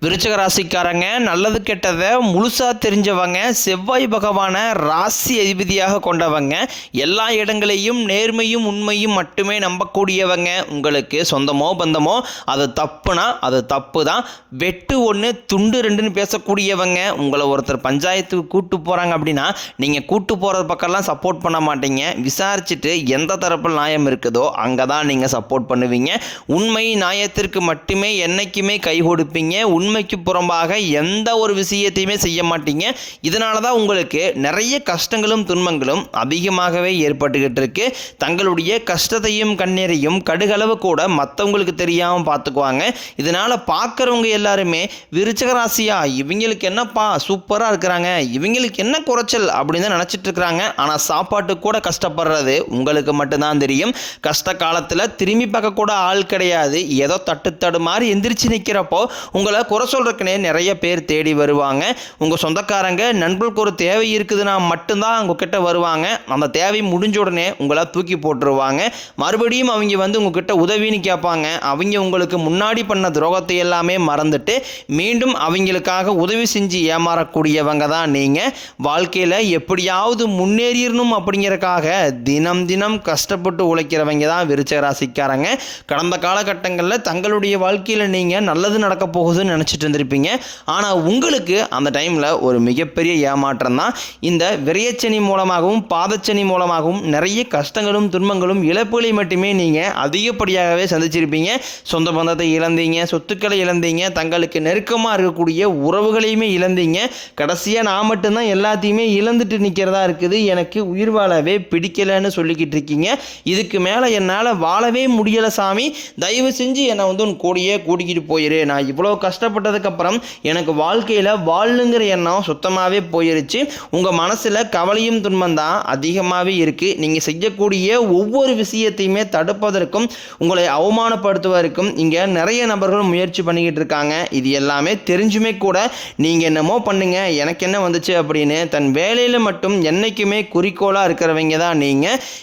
விருச்சிக ராசிக்காரங்க நல்லது கெட்டதை முழுசாக தெரிஞ்சவங்க, செவ்வாய் பகவான ராசி அதிபதியாக கொண்டவங்க, எல்லா இடங்களையும் நேர்மையும் உண்மையும் மட்டுமே நம்பக்கூடியவங்க. உங்களுக்கு சொந்தமோ பந்தமோ அது தப்புனா அது தப்பு தான், வெட்டு ஒன்று துண்டு ரெண்டுன்னு பேசக்கூடியவங்க. உங்களை ஒருத்தர் பஞ்சாயத்துக்கு கூட்டு போகிறாங்க அப்படின்னா நீங்கள் கூட்டு போகிறது பக்கம்லாம் சப்போர்ட் பண்ண மாட்டீங்க. விசாரிச்சுட்டு எந்த தரப்பில் நியாயம் இருக்குதோ அங்கே தான் நீங்கள் சப்போர்ட் பண்ணுவீங்க. உண்மை நியாயத்திற்கு மட்டுமே என்னைக்குமே கை கொடுப்பீங்க. உண்மைக்கு புறம்பாக எந்த ஒரு விஷயத்தையுமே செய்ய மாட்டீங்க. இதனால தான் உங்களுக்கு நிறைய கஷ்டங்களும் துன்பங்களும் அதிகமாகவே ஏற்பட்டுக்கிட்டு இருக்கு. தங்களுடைய கஷ்டத்தையும் கண்ணீரையும் கடுகளவு கூட மற்றவங்களுக்கு தெரியாமல் பார்த்துக்குவாங்க. இதனால் பார்க்குறவங்க எல்லாருமே விருச்சிக ராசியா, இவங்களுக்கு என்னப்பா சூப்பராக இருக்கிறாங்க, இவங்களுக்கு என்ன குறைச்சல் அப்படின்னு தான் நினச்சிட்டு இருக்கிறாங்க. ஆனால் சாப்பாட்டுக்கு கூட கஷ்டப்படுறது உங்களுக்கு மட்டும்தான் தெரியும். கஷ்ட காலத்தில் திரும்பி பார்க்க கூட ஆள் கிடையாது. ஏதோ தட்டு மாதிரி எந்திரிச்சு நிற்கிறப்போ உங்களை குறை சொல்றதுக்குனே நிறைய பேர் தேடி வருவாங்க. உங்கள் சொந்தக்காரங்க நண்பர்களுக்கு ஒரு தேவை இருக்குதுன்னா மட்டும்தான் உங்ககிட்ட வருவாங்க. அந்த தேவை முடிஞ்ச உடனே உங்களை தூக்கி போட்டுருவாங்க. மறுபடியும் அவங்க வந்து உங்ககிட்ட உதவின்னு கேட்பாங்க. அவங்க உங்களுக்கு முன்னாடி பண்ண துரோகத்தை எல்லாமே மறந்துட்டு மீண்டும் அவங்களுக்காக உதவி செஞ்சு ஏமாறக்கூடியவங்க தான் நீங்கள். வாழ்க்கையில் எப்படியாவது முன்னேறிடணும் அப்படிங்கிறக்காக தினம் தினம் கஷ்டப்பட்டு உழைக்கிறவங்க தான் விருச்சிக ராசிக்காரங்க. கடந்த காலகட்டங்களில் தங்களுடைய வாழ்க்கையில் நீங்கள் நல்லது நடக்க போகுதுன்னு நினச்சிட்டு இருந்திருப்பீங்க. ஆனால் உங்களுக்கு அந்த டைமில் ஒரு மிகப்பெரிய ஏமாற்றம் தான். இந்த விரையச்சனி மூலமாகவும் பாதச்சனி மூலமாகவும் நிறைய கஷ்டங்களும் துன்பங்களும் இழப்புகளை மட்டுமே நீங்கள் அதிகப்படியாகவே சந்திச்சிருப்பீங்க. சொந்த பந்தத்தை இழந்தீங்க, சொத்துக்களை இழந்தீங்க, தங்களுக்கு நெருக்கமாக இருக்கக்கூடிய உறவுகளையுமே இழந்தீங்க. கடைசியாக நான் மட்டும்தான் எல்லாத்தையுமே இழந்துட்டு நிற்கிறதா இருக்குது, எனக்கு உயிர் வாழவே பிடிக்கலைன்னு சொல்லிக்கிட்டு இருக்கீங்க. இதுக்கு மேலே என்னால் வாழவே முடியலை சாமி, தயவு செஞ்சு என்னை வந்து உன் கூடியே கூட்டிக்கிட்டு போயிரு, நான் இவ்வளோ கஷ்டப்பட்டதுக்கப்புறம் எனக்கு வாழ்க்கையில் வாழணுங்கிற எண்ணம் சுத்தமாகவே போயிருச்சு. உங்கள் மனசில் கவலையும் துன்பம் தான் அதிகமாகவே இருக்குது. நீங்கள் செய்யக்கூடிய ஒவ்வொரு விஷயத்தையுமே தடுப்பதற்கும் உங்களை அவமானப்படுத்துவதற்கும் இங்கே நிறைய நபர்கள் முயற்சி பண்ணிக்கிட்டு இருக்காங்க. இது எல்லாமே தெரிஞ்சுமே கூட நீங்கள் என்னமோ பண்ணுங்க, எனக்கு என்ன வந்துச்சு அப்படின்னு தன் வேலையில் மட்டும் என்றைக்குமே குறிக்கோளாக இருக்கிறவங்க தான் நீங்கள்.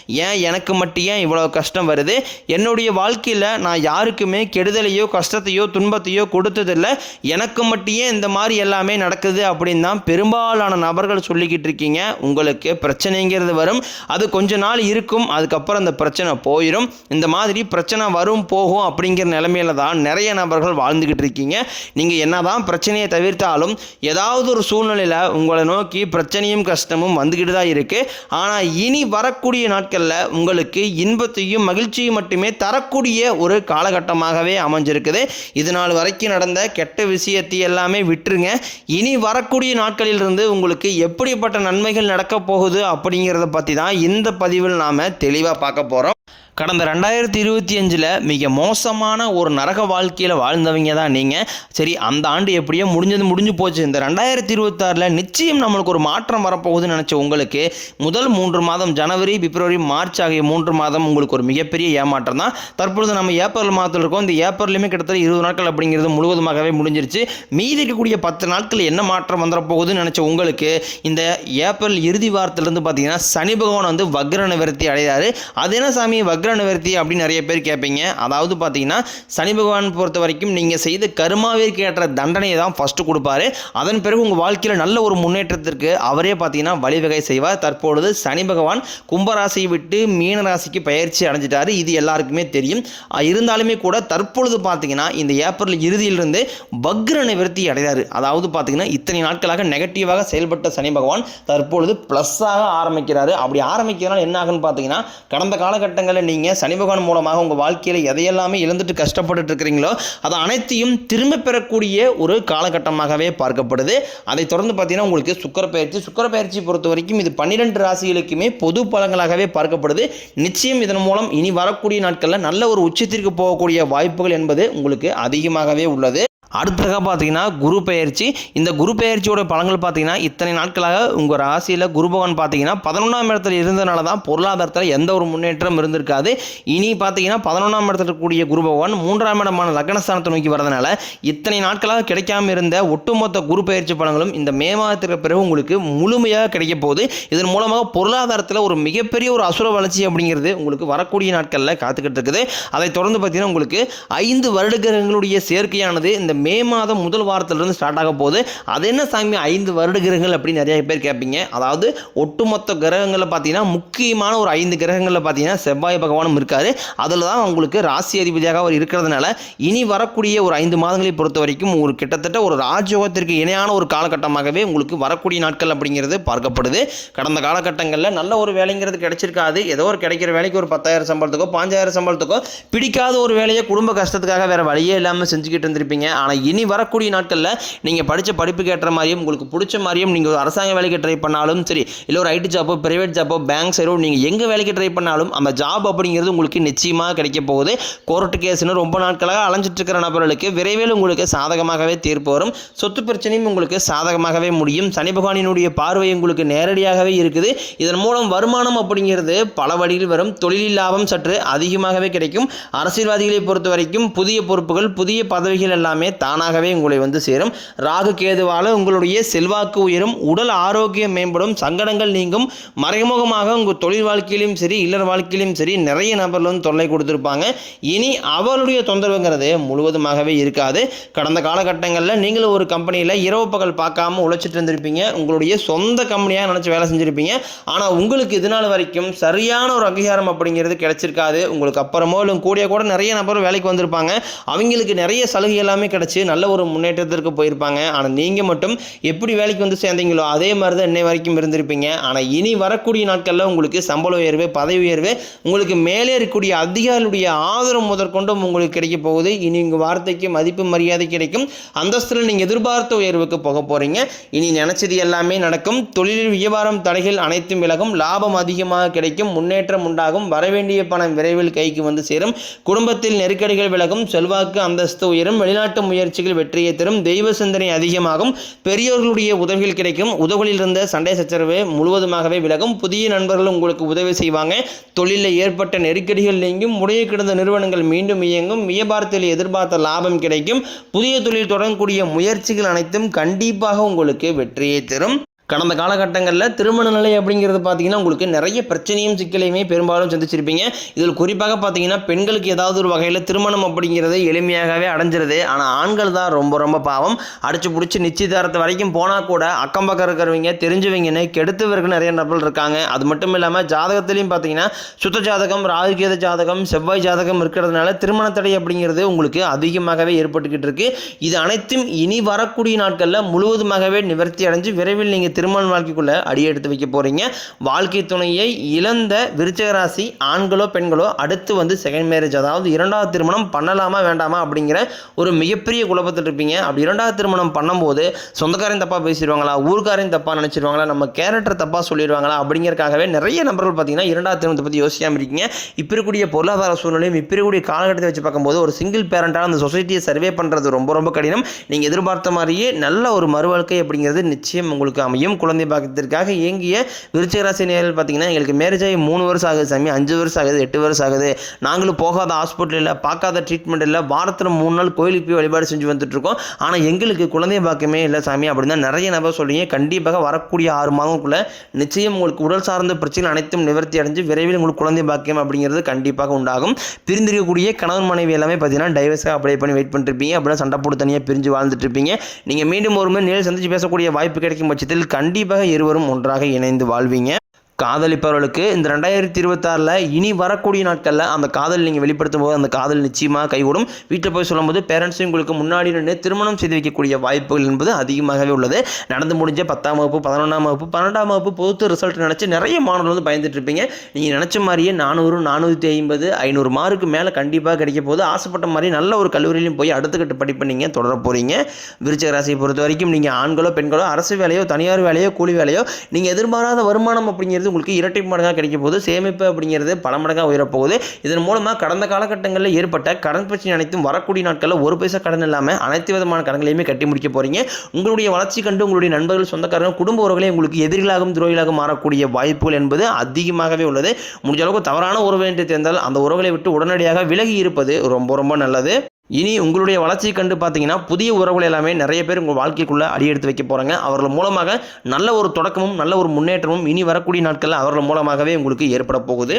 ஏன் எனக்கு மட்டும் ஏன் இவ்வளோ கஷ்டம் வருது, என்னுடைய வாழ்க்கையில் நான் யாருக்குமே கெடுதலையோ கஷ்டத்தையோ துன்பத்தையோ கொடுத்ததில்லை, எனக்கு மட்டும் ஏன் இந்த மாதிரி எல்லாமே நடக்குது அப்படின்னு தான் பெரும்பாலான நபர்கள் சொல்லிக்கிட்டு இருக்கீங்க. உங்களுக்கு பிரச்சனைங்கிறது வரும், அது கொஞ்ச நாள் இருக்கும், அதுக்கப்புறம் அந்த பிரச்சனை போயிடும். இந்த மாதிரி பிரச்சனை வரும் போகும் அப்படிங்கிற நிலைமையில தான் நிறைய நபர்கள் வாழ்ந்துக்கிட்டு இருக்கீங்க. நீங்கள் என்னதான் பிரச்சனையை தவிர்த்தாலும் ஏதாவது ஒரு சூழ்நிலையில் உங்களை நோக்கி பிரச்சனையும் கஷ்டமும் வந்துக்கிட்டு தான் இருக்குது. ஆனால் இனி வரக்கூடிய நாட்களில் உங்களுக்கு இன்பத்தையும் மகிழ்ச்சியும் மட்டுமே தரக்கூடிய ஒரு காலகட்டமாகவே அமைஞ்சிருக்குது. இது நாள் வரைக்கும் நடந்த கெட்ட விஷயத்தை எல்லாமே விட்டுருங்க. இனி வரக்கூடிய நாட்களிலிருந்து உங்களுக்கு எப்படிப்பட்ட நன்மைகள் நடக்க போகுது அப்படிங்கிறத பற்றி தான் இந்த பதிவில் நாம் தெளிவாக பார்க்க போகிறோம். கடந்த 2025 மிக மோசமான ஒரு நரக வாழ்க்கையில் வாழ்ந்தவங்க தான் நீங்கள். சரி, அந்த ஆண்டு எப்படியோ முடிஞ்சு போச்சு. இந்த 2026 நிச்சயம் நம்மளுக்கு ஒரு மாற்றம் வரப்போகுதுன்னு நினச்ச உங்களுக்கு முதல் 3 மாதம் ஜனவரி, பிப்ரவரி, மார்ச் ஆகிய 3 மாதம் உங்களுக்கு ஒரு மிகப்பெரிய ஏமாற்றம் தான். தற்பொழுது நம்ம ஏப்ரல் மாதத்தில் இருக்கோம். இந்த ஏப்ரல்லையுமே கிட்டத்தட்ட 20 நாட்கள் அப்படிங்கிறது முழுவதுமாகவே முடிஞ்சிருச்சு. மீதி இருக்கக்கூடிய 10 நாட்கள் என்ன மாற்றம் வந்துடப்போகுதுன்னு நினச்ச உங்களுக்கு இந்த ஏப்ரல் இறுதி வாரத்திலிருந்து பார்த்தீங்கன்னா சனி பகவான் வந்து வக்ர நிவர்த்தி அடைகிறாரு. அது என்ன சாமி வக்ர நிவர்த்தி அப்படின்னு நிறைய பேர் கேட்பீங்க. அதாவது பார்த்தீங்கன்னா சனி பகவான் பொறுத்த வரைக்கும் நீங்கள் செய்த கர்மாவிற்கு ஏற்ற தண்டனையை தான் ஃபர்ஸ்ட் கொடுப்பாரு. அதன் பிறகு உங்கள் வாழ்க்கையில் நல்ல ஒரு முன்னேற்றத்திற்கு அவரே பார்த்தீங்கன்னா வழிவகை செய்வார். தற்பொழுது சனி பகவான் கும்பராசியை விட்டு மீன ராசிக்கு பயிற்சி அடைஞ்சிட்டாரு. இது எல்லாருக்குமே தெரியும். இருந்தாலுமே கூட தற்பொழுது பார்த்தீங்கன்னா இந்த ஏப்ரல் இறுதியிலிருந்து வக்ர நிவர்த்தி அடைகிறாரு. அதாவது பார்த்தீங்கன்னா இத்தனை நாட்களாக நெகட்டிவாக செயல்பட்ட சனி பகவான் தற்பொழுது ப்ளஸ்ஸாக ஆரம்பிக்கிறாரு. அப்படி ஆரம்பிக்கிறதுனால என்ன ஆகுன்னு பார்த்தீங்கன்னா கடந்த காலகட்டங்களில் நீங்கள் சனி பகவான் மூலமாக உங்கள் வாழ்க்கையில் எதையெல்லாமே இழந்துட்டு கஷ்டப்பட்டு இருக்கிறீங்களோ அதை அனைத்தையும் திரும்ப பெறக்கூடிய ஒரு காலகட்டமாகவே பார்க்கப்படுது. அதை தொடர்ந்து பார்த்தீங்கன்னா உங்களுக்கு சுக்கிர பயிற்சி பொறுத்த வரைக்கும் இது 12 ராசிகளுக்குமே பொது பலன்களாகவே பார்க்கப்படுது. நிச்சயம் இதன் மூலம் இனி வரக்கூடிய நாட்களில் நல்ல ஒரு உச்சத்திற்கு போகக்கூடிய வாய்ப்புகள் என்பது உங்களுக்கு அதிகமாகவே உள்ளது. அடுத்ததாக பார்த்தீங்கன்னா குரு பெயர்ச்சி. இந்த குரு பெயர்ச்சியோட பலன்கள் பார்த்தீங்கன்னா இத்தனை நாட்களாக உங்கள் ராசியில் குரு பகவான் பார்த்தீங்கன்னா 11ஆம் இடத்துல இருந்ததுனால தான் பொருளாதாரத்தில் எந்த ஒரு முன்னேற்றம் இருந்திருக்காது. இனி பார்த்தீங்கன்னா 11ஆம் இடத்துல இருக்கக்கூடிய குரு பகவான் 3ஆம் இடமான லக்னஸ்தானத்தை நோக்கி வரதுனால இத்தனை நாட்களாக கிடைக்காம இருந்த ஒட்டுமொத்த குரு பெயர்ச்சி பலன்களும் இந்த மே மாதத்திற்கு பிறகு உங்களுக்கு முழுமையாக கிடைக்க போகுது. இதன் மூலமாக பொருளாதாரத்தில் ஒரு மிகப்பெரிய ஒரு அசுர வளர்ச்சி அப்படிங்கிறது உங்களுக்கு வரக்கூடிய நாட்களில் காத்துக்கிட்டு இருக்குது. அதை தொடர்ந்து பார்த்தீங்கன்னா உங்களுக்கு 5 வருட கிரகங்களுடைய சேர்க்கையானது இந்த மே மாதம் முதல் வாரத்திலிருந்து ஸ்டார்ட் ஆக போகுது. அது என்ன சாமி 5 வருட கிரகங்கள் அப்படின்னு நிறைய பேர் கேட்பீங்க. அதாவது ஒட்டுமொத்த கிரகங்களில் பார்த்தீங்கன்னா முக்கியமான ஒரு 5 கிரகங்களில் பார்த்தீங்கன்னா செவ்வாய் பகவானும் இருக்காரு. அதில் தான் உங்களுக்கு ராசி அதிபதியாக அவர் இருக்கிறதுனால இனி வரக்கூடிய ஒரு 5 மாதங்களை பொறுத்த வரைக்கும் ஒரு கிட்டத்தட்ட ஒரு ராஜயோகத்திற்கு இணையான ஒரு காலகட்டமாகவே உங்களுக்கு வரக்கூடிய நாட்கள் அப்படிங்கிறது பார்க்கப்படுது. கடந்த காலகட்டங்களில் நல்ல ஒரு வேலைங்கிறது கிடைச்சிருக்காது. ஏதோ ஒரு கிடைக்கிற வேலைக்கு ஒரு 10,000 சம்பளத்துக்கோ 5,000 சம்பளத்துக்கோ பிடிக்காத ஒரு வேலையை குடும்ப கஷ்டத்துக்காக வேறு வழியே இல்லாமல் செஞ்சுக்கிட்டு இருந்திருப்பீங்க. ஆனால் இனி வரக்கூடிய நாட்களில் நீங்கள் படித்த படிப்புக்கு ஏற்ற மாதிரியும் உங்களுக்கு பிடிச்ச மாதிரியும் நீங்கள் ஒரு அரசாங்க வேலைக்கு ட்ரை பண்ணாலும் சரி, இல்லை ஒரு ஐடி ஜாப்போ பிரைவேட் ஜாப்போ பேங்க் சைடோ நீங்கள் எங்கே வேலைக்கு ட்ரை பண்ணாலும் அந்த ஜாப் அப்படிங்கிறது உங்களுக்கு நிச்சயமாக கிடைக்க போகுது. கோர்ட்டு கேஸ்னு ரொம்ப நாட்களாக அலைஞ்சிட்டு இருக்கிற நபர்களுக்கு விரைவில் உங்களுக்கு சாதகமாகவே தீர்ப்பு வரும். சொத்து பிரச்சனையும் உங்களுக்கு சாதகமாகவே முடியும். சனி பகவானினுடைய பார்வை உங்களுக்கு நேரடியாகவே இருக்குது. இதன் மூலம் வருமானம் அப்படிங்கிறது பல வழியில் வரும். தொழிலில் லாபம் சற்று அதிகமாகவே கிடைக்கும். அரசியல்வாதிகளை பொறுத்த வரைக்கும் புதிய பொறுப்புகள் புதிய பதவிகள் எல்லாமே தானாகவே உங்களை வந்து சேரும். ராகு கேதுவால உங்களுடைய செல்வாக்கு உயரும். உடல் ஆரோக்கியம் மேம்படும். சங்கடங்கள் நீங்கும். மறைமுகமாக உங்கள் தொழில் வாழ்க்கையிலும் சரி இல்லற வாழ்க்கையிலும் சரி நிறைய நபர்கள் வந்து தொல்லை கொடுத்துருப்பாங்க. இனி அவருடைய தொந்தரவுங்கிறது முழுவதுமாகவே இருக்காது. கடந்த காலகட்டங்களில் நீங்களும் ஒரு கம்பெனியில் இரவு பகல் பார்க்காம உழைச்சிட்டு இருந்திருப்பீங்க. உங்களுடைய சொந்த கம்பெனியாக நினச்சி வேலை செஞ்சுருப்பீங்க. ஆனால் உங்களுக்கு இதனால் வரைக்கும் சரியான ஒரு அங்கீகாரம் அப்படிங்கிறது கிடைச்சிருக்காது. உங்களுக்கு அப்புறமோ இல்லை கூட நிறைய நபர் வேலைக்கு வந்திருப்பாங்க. அவங்களுக்கு நிறைய சலுகை எல்லாமே கிடைச்சி நல்ல ஒரு முன்னேற்றத்திற்கு போயிருப்பாங்க. ஆனால் நீங்கள் மட்டும் எப்படி வேலைக்கு வந்து சேர்ந்தீங்களோ அதே மாதிரி தான் இன்னை வரைக்கும் இருந்திருப்பீங்க. ஆனால் இனி வரக்கூடிய நாட்களில் உங்களுக்கு சம்பள உயர்வு பதவி உயர்வு உங்களுக்கு மேலே இருக்கக்கூடிய அதிகாரிகளுடைய ஆதரவு முதற்கொண்டும் உங்களுக்கு கிடைக்க போகுது. இனி உங்கள் வார்த்தைக்கு மதிப்பு மரியாதை கிடைக்கும். அந்தஸ்தில் நீங்கள் எதிர்பார்த்த உயர்வுக்கு போக போகிறீங்க. இனி நினைச்சது எல்லாமே நடக்கும். தொழிலில் வியாபாரம் தடைகள் அனைத்தும் விலகும். லாபம் அதிகமாக கிடைக்கும். முன்னேற்றம் உண்டாகும். வரவேண்டிய பணம் விரைவில் கைக்கு வந்து சேரும். குடும்பத்தில் நெருக்கடிகள் விலகும். செல்வாக்கு அந்தஸ்து உயரும். வெளிநாட்டு முயற்சிகள் வெற்றியை தரும். தெய்வ சிந்தனை அதிகமாகும். பெரியோர்களுடைய உதவிகள் கிடைக்கும். உதவியில் இருந்த சண்டை சச்சரவு முழுவதுமாகவே விலகும். புதிய நண்பர்கள் உங்களுக்கு உதவி செய்வாங்க. தொழிலில் ஏற்பட்ட நெருக்கடிகள் நீங்கும். முறையை கிடந்த நிறுவனங்கள் மீண்டும் இயங்கும். வியாபாரத்தில் எதிர்பார்த்த லாபம் கிடைக்கும். புதிய தொழில் தொடங்கக்கூடிய முயற்சிகள் அனைத்தும் கண்டிப்பாக உங்களுக்கு வெற்றியை தரும். கடந்த காலகட்டங்களில் திருமண நிலை அப்படிங்கிறது பார்த்தீங்கன்னா உங்களுக்கு நிறைய பிரச்சனையும் சிக்கலையுமே பெரும்பாலும் சந்திச்சிருப்பீங்க. இதில் குறிப்பாக பார்த்தீங்கன்னா பெண்களுக்கு ஏதாவது ஒரு வகையில் திருமணம் அப்படிங்கிறது எளிமையாகவே அடைஞ்சிருது. ஆனால் ஆண்கள் தான் ரொம்ப பாவம். அடிச்சு பிடிச்சி நிச்சயதாரத்தை வரைக்கும் போனால் கூட அக்கம் பக்கம் இருக்கிறவங்க தெரிஞ்சவங்கன்னு கெடுத்தவர்கள் நிறைய நபர்கள் இருக்காங்க. அது மட்டும் இல்லாமல் ஜாதகத்திலையும் பார்த்தீங்கன்னா சுத்த ஜாதகம் ராகுகேது ஜாதகம் செவ்வாய் ஜாதகம் இருக்கிறதுனால திருமண தடை அப்படிங்கிறது உங்களுக்கு அதிகமாகவே ஏற்பட்டுக்கிட்டு இருக்கு. இது அனைத்தும் இனி வரக்கூடிய நாட்களில் முழுவதுமாகவே நிவர்த்தி அடைஞ்சு விரைவில் நீங்கள் திருமண வாழ்க்கைக்குள்ள அடி எடுத்து வைக்க போறீங்க. வாழ்க்கை துணையை இழந்த விருச்சிக ராசி ஆண்களோ பெண்களோ அடுத்து வந்து செகண்ட் மேரேஜ், அதாவது இரண்டாவது திருமணம் பண்ணலாமா வேண்டாமா அப்படிங்கிற ஒரு மிகப்பெரிய குழப்பத்தில் இருப்பீங்க. அப்படி இரண்டாவது திருமணம் பண்ணும்போது சொந்தக்காரையும் தப்பா பேசிடுவாங்களா, ஊர்க்காரையும் தப்பா நினைச்சிருவாங்களா, நம்ம கேரக்டர் தப்பா சொல்லிடுவாங்களா அப்படிங்கிறதுக்காகவே நிறைய நபர்கள் பார்த்தீங்கன்னா இரண்டாவது திருமணத்தை பற்றி யோசிக்காம இருக்கீங்க. இப்போ இருக்கக்கூடிய பொருளாதார சூழ்நிலையும் இப்போ இருக்கக்கூடிய காலகட்டத்தை வச்சு பார்க்கும்போது ஒரு சிங்கிள் பேரண்டாக அந்த சொசைட்டியை சர்வே பண்ணுறது ரொம்ப கடினம். நீங்கள் எதிர்பார்த்த மாதிரியே நல்ல ஒரு மறுவாழ்க்கை அப்படிங்கிறது நிச்சயம் உங்களுக்கு அமையும். குழந்தை பாக்கியத்திற்காக இயங்கிய விருச்சிக ராசி நேயர்கள் பார்த்தீங்கன்னா எங்களுக்கு மேரேஜ் ஆகி 3 வருஷம் ஆகுது சாமி, 5 வருஷம் ஆகுது, 8 வருஷம் ஆகுது, நாங்களும் போகாத ஹாஸ்பிட்டல் இல்லை, பார்க்காத ட்ரீட்மெண்ட் இல்லை, வாரத்தில் 3 நாள் கோயிலுக்கு போய் வழிபாடு செஞ்சு வந்துட்டு இருக்கோம், ஆனால் எங்களுக்கு குழந்தை பாக்கியமே இல்லை சாமி அப்படின்னு தான் நிறைய நபர் சொல்றீங்க. கண்டிப்பாக வரக்கூடிய 6 மாதங்களுக்குள்ள நிச்சயம் உங்களுக்கு உடல் சார்ந்த பிரச்சனை அனைத்தும் நிவர்த்தி அடைஞ்சு விரைவில் உங்களுக்கு குழந்தை பாக்கியம் அப்படிங்கிறது கண்டிப்பாக உண்டாகும். பிரிந்திருக்கக்கூடிய கணவன் மனைவி எல்லாமே பார்த்தீங்கன்னா டைவர்ஸாக அப்ளை பண்ணி வெயிட் பண்ணிட்டு இருப்பீங்க. அப்படின்னா சண்டை போட்டு தனியாக பிரிஞ்சு வாழ்ந்துட்டு இருப்பீங்க. நீங்கள் மீண்டும் ஒரு முறை நேரில் சந்திச்சு பேசக்கூடிய வாய்ப்பு கிடைக்கும் பட்சத்தில் கண்டிப்பாக இருவரும் ஒன்றாக இணைந்து வாழ்வீங்க. காதலிப்பவர்களுக்கு இந்த 2026 இனி வரக்கூடிய நாட்களில் அந்த காதல் நீங்கள் வெளிப்படுத்தும் போது அந்த காதல் நிச்சயமாக கைகூடும். வீட்டில் போய் சொல்லும்போது பேரண்ட்ஸும் உங்களுக்கு முன்னாடி நின்று திருமணம் செய்து வைக்கக்கூடிய வாய்ப்புகள் என்பது அதிகமாகவே உள்ளது. நடந்து முடிஞ்ச 10ஆம் வகுப்பு 11ஆம் வகுப்பு 12ஆம் வகுப்பு பொறுத்து ரிசல்ட் நினச்சி நிறைய மாணவர்கள் வந்து பயந்துட்டு இருப்பீங்க. நீங்கள் நினச்ச மாதிரியே 400 450 500 மார்க்கு மேலே கண்டிப்பாக கிடைக்க போது ஆசைப்பட்ட மாதிரி நல்ல ஒரு கல்லூரியிலையும் போய் அடுத்த கட்ட படிப்பை நீங்கள் தொடர போகிறீங்க. விருச்சிக ராசியை பொறுத்த வரைக்கும் நீங்கள் ஆண்களோ பெண்களோ அரசு வேலையோ தனியார் வேலையோ கூலி வேலையோ நீங்கள் எதிர்பாராத வருமானம் அப்படிங்கிறது உங்களுக்கு இரட்டை மடங்காக கிடைக்க போகுது. சேமிப்பு அப்படிங்கிறது பல மடங்காக உயரப்போகுது. இதன் மூலமாக கடந்த காலகட்டங்களில் ஏற்பட்ட கடன் பிரச்சனை அனைத்தும் வரக்கூடிய நாட்களில் ஒரு பைசா கடன் இல்லாமல் அனைத்து விதமான கடன்களையுமே கட்டி முடிக்க போறீங்க. உங்களுடைய வளர்ச்சி கண்டு உங்களுடைய நண்பர்கள் சொந்தக்காரர்கள் குடும்ப உறவுகளே உங்களுக்கு எதிரிகளாகவும் துரோகிகளாகவும் மாறக்கூடிய வாய்ப்புகள் என்பது அதிகமாகவே உள்ளது. முடிஞ்ச அளவுக்கு தவறான உறவு என்று தெரிந்தால் அந்த உறவுகளை விட்டு உடனடியாக விலகி இருப்பது ரொம்ப நல்லது. இனி உங்களுடைய வளர்ச்சியை கண்டு பார்த்தீங்கன்னா புதிய உறவுகள் எல்லாமே நிறைய பேர் உங்கள் வாழ்க்கைக்குள்ளே அடியெடுத்து வைக்க போகிறாங்க. அவர்கள் மூலமாக நல்ல ஒரு தொடக்கமும் நல்ல ஒரு முன்னேற்றமும் இனி வரக்கூடிய நாட்களில் அவர்கள் மூலமாகவே உங்களுக்கு ஏற்பட போகுது.